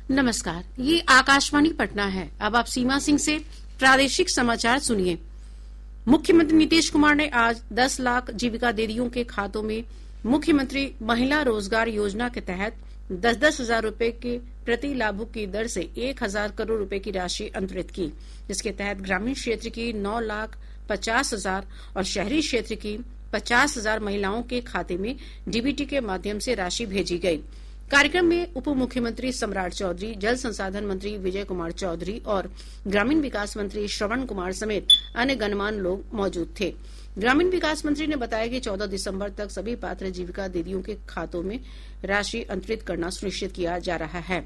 नमस्कार, ये आकाशवाणी पटना है। अब आप सीमा सिंह से प्रादेशिक समाचार सुनिए। मुख्यमंत्री नीतीश कुमार ने आज 10 लाख जीविका दीदियों के खातों में मुख्यमंत्री महिला रोजगार योजना के तहत 10-10 हजार रूपये के प्रति लाभुक की दर से 1,000 करोड़ रुपए की राशि अंतरित की, जिसके तहत ग्रामीण क्षेत्र की 9,50,000 और शहरी क्षेत्र की 50,000 महिलाओं के खाते में डीबीटी के माध्यम से राशि भेजी गयी। कार्यक्रम में उप मुख्यमंत्री सम्राट चौधरी, जल संसाधन मंत्री विजय कुमार चौधरी और ग्रामीण विकास मंत्री श्रवण कुमार समेत अन्य गणमान्य लोग मौजूद थे। ग्रामीण विकास मंत्री ने बताया कि 14 दिसंबर तक सभी पात्र जीविका दीदियों के खातों में राशि अंतरित करना सुनिश्चित किया जा रहा है।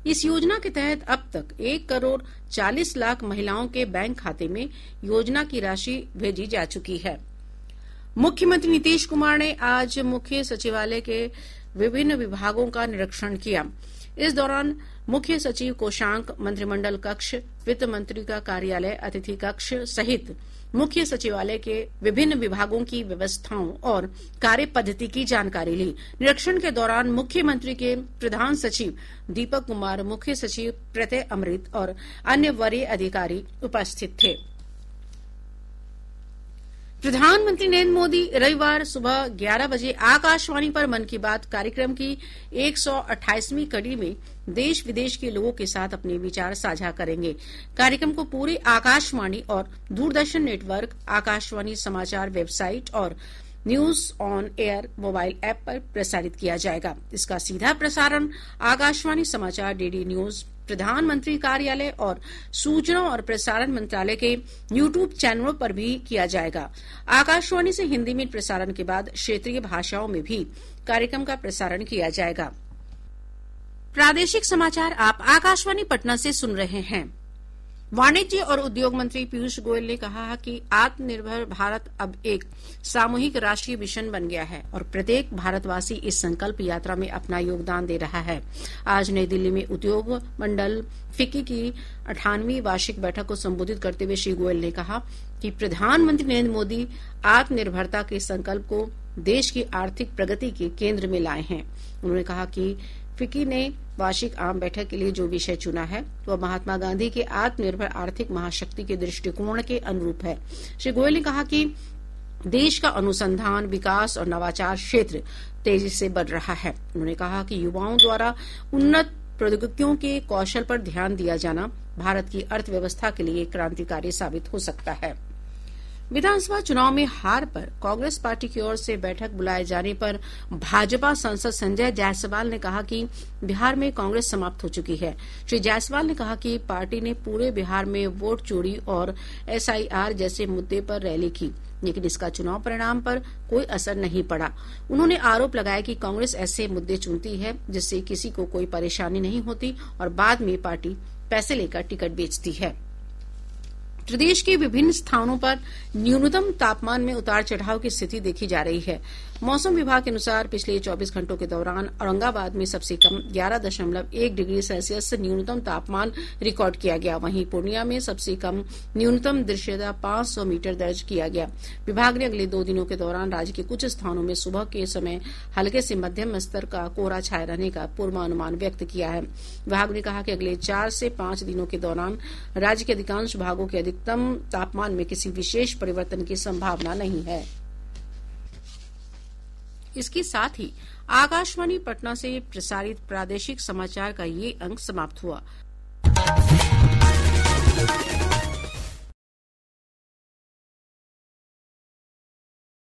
इस योजना के तहत अब तक 1 करोड़ 40 लाख महिलाओं के बैंक खाते में योजना की राशि भेजी जा चुकी है। मुख्यमंत्री नीतीश कुमार ने आज मुख्य सचिवालय के विभिन्न विभागों का निरीक्षण किया। इस दौरान मुख्य सचिव कोषांग, मंत्रिमंडल कक्ष, वित्त मंत्री का कार्यालय, अतिथि कक्ष सहित मुख्य सचिवालय के विभिन्न विभागों की व्यवस्थाओं और कार्य पद्धति की जानकारी ली। निरीक्षण के दौरान मुख्यमंत्री के प्रधान सचिव दीपक कुमार, मुख्य सचिव प्रत्यय अमृत और अन्य वरीय अधिकारी उपस्थित थे। प्रधानमंत्री नरेंद्र मोदी रविवार सुबह 11 बजे आकाशवाणी पर मन की बात कार्यक्रम की 128वीं कड़ी में देश विदेश के लोगों के साथ अपने विचार साझा करेंगे। कार्यक्रम को पूरे आकाशवाणी और दूरदर्शन नेटवर्क, आकाशवाणी समाचार वेबसाइट और news on air mobile app पर प्रसारित किया जाएगा। इसका सीधा प्रसारण आकाशवाणी समाचार, डीडी न्यूज, प्रधानमंत्री कार्यालय और सूचना और प्रसारण मंत्रालय के यूट्यूब चैनलों पर भी किया जाएगा। आकाशवाणी से हिंदी में प्रसारण के बाद क्षेत्रीय भाषाओं में भी कार्यक्रम का प्रसारण किया जाएगा। प्रादेशिक समाचार आप आकाशवाणी पटना से सुन रहे हैं। वाणिज्य और उद्योग मंत्री पीयूष गोयल ने कहा कि आत्मनिर्भर भारत अब एक सामूहिक राष्ट्रीय मिशन बन गया है और प्रत्येक भारतवासी इस संकल्प यात्रा में अपना योगदान दे रहा है। आज नई दिल्ली में उद्योग मंडल फिक्की की 98वीं वार्षिक बैठक को संबोधित करते हुए श्री गोयल ने कहा कि प्रधानमंत्री नरेंद्र मोदी आत्मनिर्भरता के संकल्प को देश की आर्थिक प्रगति के केंद्र में लाए हैं। उन्होंने कहा कि फिक्की ने वार्षिक आम बैठक के लिए जो विषय चुना है वह महात्मा गांधी के आत्मनिर्भर आर्थिक महाशक्ति के दृष्टिकोण के अनुरूप है। श्री गोयल ने कहा कि देश का अनुसंधान, विकास और नवाचार क्षेत्र तेजी से बढ़ रहा है। उन्होंने कहा कि युवाओं द्वारा उन्नत प्रौद्योगिकियों के कौशल पर ध्यान दिया जाना भारत की अर्थव्यवस्था के लिए क्रांतिकारी साबित हो सकता है। विधानसभा चुनाव में हार पर कांग्रेस पार्टी की ओर से बैठक बुलाए जाने पर भाजपा सांसद संजय जायसवाल ने कहा कि बिहार में कांग्रेस समाप्त हो चुकी है। श्री जायसवाल ने कहा कि पार्टी ने पूरे बिहार में वोट चोरी और एसआईआर जैसे मुद्दे पर रैली की, लेकिन इसका चुनाव परिणाम पर कोई असर नहीं पड़ा। उन्होंने आरोप लगाया कि कांग्रेस ऐसे मुद्दे चुनती है जिससे किसी को कोई परेशानी नहीं होती और बाद में पार्टी पैसे लेकर टिकट बेचती है। प्रदेश के विभिन्न स्थानों पर न्यूनतम तापमान में उतार चढ़ाव की स्थिति देखी जा रही है। मौसम विभाग के अनुसार पिछले 24 घंटों के दौरान औरंगाबाद में सबसे कम 11.1 डिग्री सेल्सियस न्यूनतम तापमान रिकॉर्ड किया गया। वहीं पूर्णिया में सबसे कम न्यूनतम दृश्यता 500 मीटर दर्ज किया गया। विभाग ने अगले 2 दिनों के दौरान राज्य के कुछ स्थानों में सुबह के समय हल्के से मध्यम स्तर का कोहरा छाये रहने का पूर्वानुमान व्यक्त किया है। विभाग ने कहा कि अगले 4 से 5 दिनों के दौरान राज्य के अधिकांश भागों के अधिकतम तापमान में किसी विशेष परिवर्तन की संभावना नहीं है। इसके साथ ही आकाशवाणी पटना से प्रसारित प्रादेशिक समाचार का ये अंक समाप्त हुआ।